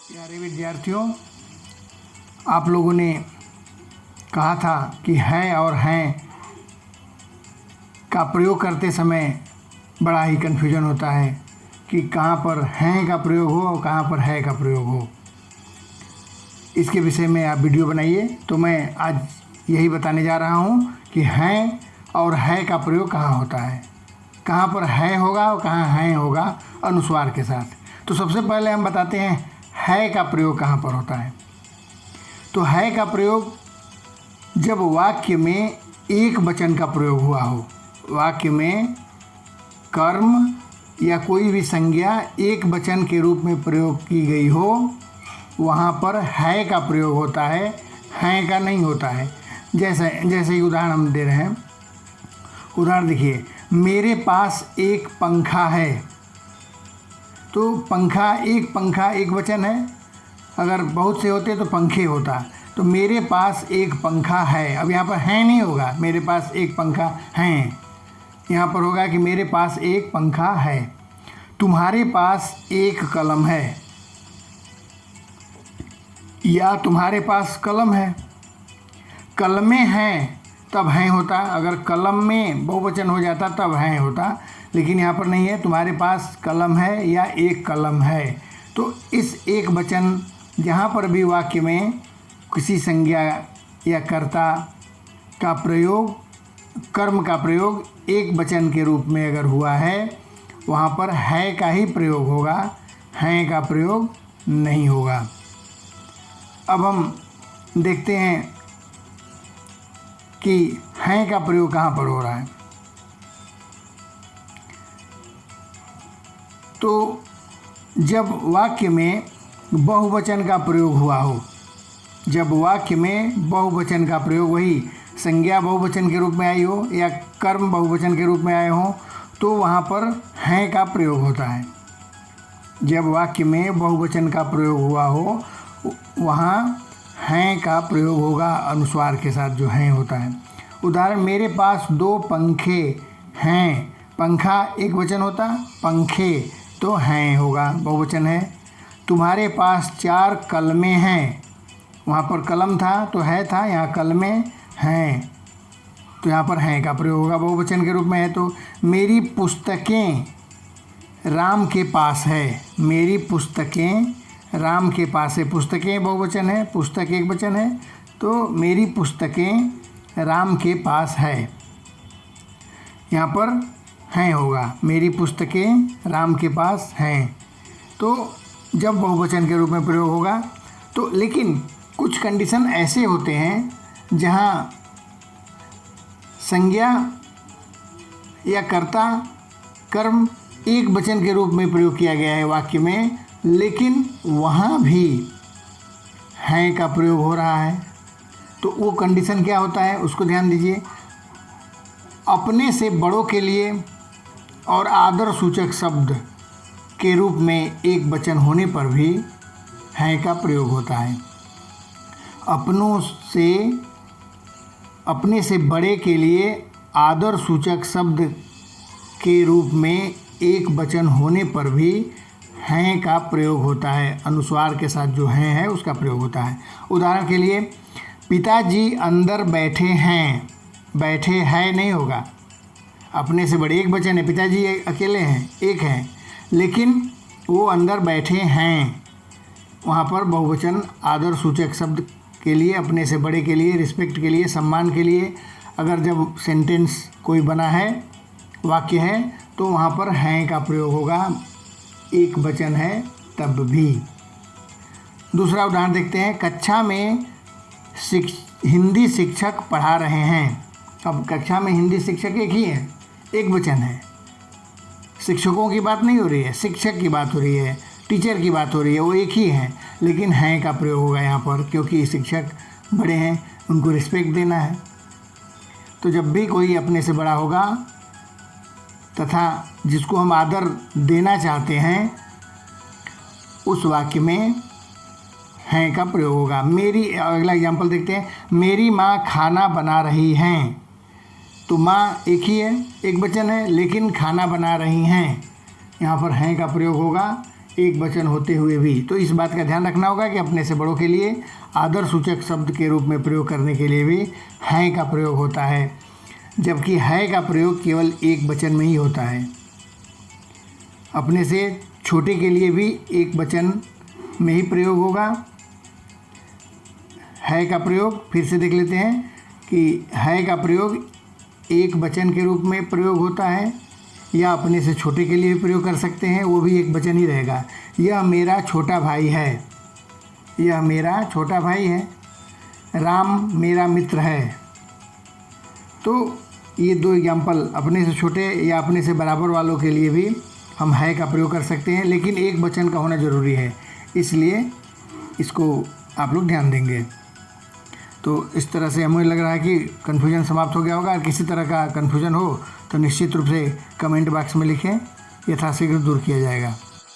प्यारे विद्यार्थियों, आप लोगों ने कहा था कि है और हैं का प्रयोग करते समय बड़ा ही कन्फ्यूजन होता है कि कहाँ पर हैं का प्रयोग हो और कहाँ पर है का प्रयोग हो। इसके विषय में आप वीडियो बनाइए। तो मैं आज यही बताने जा रहा हूँ कि हैं और है का प्रयोग कहाँ होता है, कहाँ पर है होगा और कहाँ हैं होगा अनुस्वार के साथ। तो सबसे पहले हम बताते हैं है का प्रयोग कहाँ पर होता है। तो है का प्रयोग जब वाक्य में एक वचन का प्रयोग हुआ हो, वाक्य में कर्म या कोई भी संज्ञा एक वचन के रूप में प्रयोग की गई हो, वहाँ पर है का प्रयोग होता है, हैं का नहीं होता है। जैसे ही उदाहरण हम दे रहे हैं। उदाहरण देखिए, मेरे पास एक पंखा है। तो एक पंखा एक वचन है, अगर बहुत से होते तो पंखे होता। तो मेरे पास एक पंखा है, अब यहाँ पर है नहीं होगा, मेरे पास एक पंखा है, यहाँ पर होगा कि मेरे पास एक पंखा है। तुम्हारे पास एक कलम है या तुम्हारे पास कलम है। कलमें हैं तब हैं होता, अगर कलम में बहुवचन हो जाता तब हैं होता, लेकिन यहाँ पर नहीं है। तुम्हारे पास कलम है या एक कलम है। तो इस एक वचन जहाँ पर भी वाक्य में किसी संज्ञा या कर्ता का प्रयोग, कर्म का प्रयोग एक वचन के रूप में अगर हुआ है, वहाँ पर है का ही प्रयोग होगा, हैं का प्रयोग नहीं होगा। अब हम देखते हैं कि हैं का प्रयोग कहाँ पर हो रहा है। तो जब वाक्य में बहुवचन का प्रयोग हुआ हो, जब वाक्य में बहुवचन का प्रयोग, वही संज्ञा बहुवचन के रूप में आई हो या कर्म बहुवचन के रूप में आए हों, तो वहाँ पर हैं का प्रयोग होता है। जब वाक्य में बहुवचन का प्रयोग हुआ हो, वहाँ हैं का प्रयोग होगा अनुस्वार के साथ, जो हैं होता है। उदाहरण, मेरे पास दो पंखे हैं। पंखा एक वचन होता, पंखे तो हैं होगा, बहुवचन है। तुम्हारे पास चार कलमें हैं। वहाँ पर कलम था तो है था, यहाँ कलमें हैं, तो यहाँ पर हैं का प्रयोग होगा, बहुवचन के रूप में है। तो मेरी पुस्तकें राम के पास है। मेरी पुस्तकें राम के पास है। पुस्तकें बहुवचन है, पुस्तक एक वचन है, तो मेरी पुस्तकें राम के पास है, यहाँ पर हैं होगा, मेरी पुस्तकें राम के पास हैं। तो जब बहुवचन के रूप में प्रयोग होगा तो, लेकिन कुछ कंडीशन ऐसे होते हैं जहाँ संज्ञा या कर्ता कर्म एक वचन के रूप में प्रयोग किया गया है वाक्य में, लेकिन वहाँ भी हैं का प्रयोग हो रहा है। तो वो कंडीशन क्या होता है, उसको ध्यान दीजिए। अपने से बड़ों के लिए और आदर सूचक शब्द के रूप में एक वचन होने पर भी हैं का प्रयोग होता है। अपने से बड़े के लिए आदर सूचक शब्द के रूप में एक वचन होने पर भी हैं का प्रयोग होता है, अनुस्वार के साथ जो हैं है उसका प्रयोग होता है। उदाहरण के लिए, पिताजी अंदर बैठे हैं। बैठे है नहीं होगा, अपने से बड़े एक वचन है, पिताजी अकेले हैं, एक हैं, लेकिन वो अंदर बैठे हैं, वहाँ पर बहुवचन आदर सूचक शब्द के लिए, अपने से बड़े के लिए, रिस्पेक्ट के लिए, सम्मान के लिए, अगर जब सेंटेंस कोई बना है, वाक्य है, तो वहाँ पर हैं का प्रयोग होगा, एक वचन है तब भी। दूसरा उदाहरण देखते हैं। कक्षा में हिंदी शिक्षक पढ़ा रहे हैं। अब कक्षा में हिंदी शिक्षक एक ही है, एक वचन है, शिक्षकों की बात नहीं हो रही है, शिक्षक की बात हो रही है, टीचर की बात हो रही है, वो एक ही है, लेकिन हैं का प्रयोग होगा यहाँ पर, क्योंकि शिक्षक बड़े हैं, उनको रिस्पेक्ट देना है। तो जब भी कोई अपने से बड़ा होगा तथा जिसको हम आदर देना चाहते हैं, उस वाक्य में हैं का प्रयोग होगा। अगला एग्जाम्पल देखते हैं। मेरी माँ खाना बना रही हैं। तो माँ एक ही है, एक वचन है, लेकिन खाना बना रही हैं, यहाँ पर हैं का प्रयोग होगा, एक वचन होते हुए भी। तो इस बात का ध्यान रखना होगा कि अपने से बड़ों के लिए आदर सूचक शब्द के रूप में प्रयोग करने के लिए भी हैं का प्रयोग होता है, जबकि है का प्रयोग केवल एक वचन में ही होता है। अपने से छोटे के लिए भी एक वचन में ही प्रयोग होगा। है का प्रयोग फिर से देख लेते हैं कि है का प्रयोग एक वचन के रूप में प्रयोग होता है, या अपने से छोटे के लिए भी प्रयोग कर सकते हैं, वो भी एक वचन ही रहेगा। यह मेरा छोटा भाई है, यह मेरा छोटा भाई है। राम मेरा मित्र है। तो ये दो एग्जाम्पल अपने से छोटे या अपने से बराबर वालों के लिए भी हम है का प्रयोग कर सकते हैं, लेकिन एक वचन का होना ज़रूरी है, इसलिए इसको आप लोग ध्यान देंगे। तो इस तरह से हमें लग रहा है कि कन्फ्यूजन समाप्त हो गया होगा। अगर किसी तरह का कन्फ्यूजन हो तो निश्चित रूप से कमेंट बॉक्स में लिखें, यथाशीघ्र दूर किया जाएगा।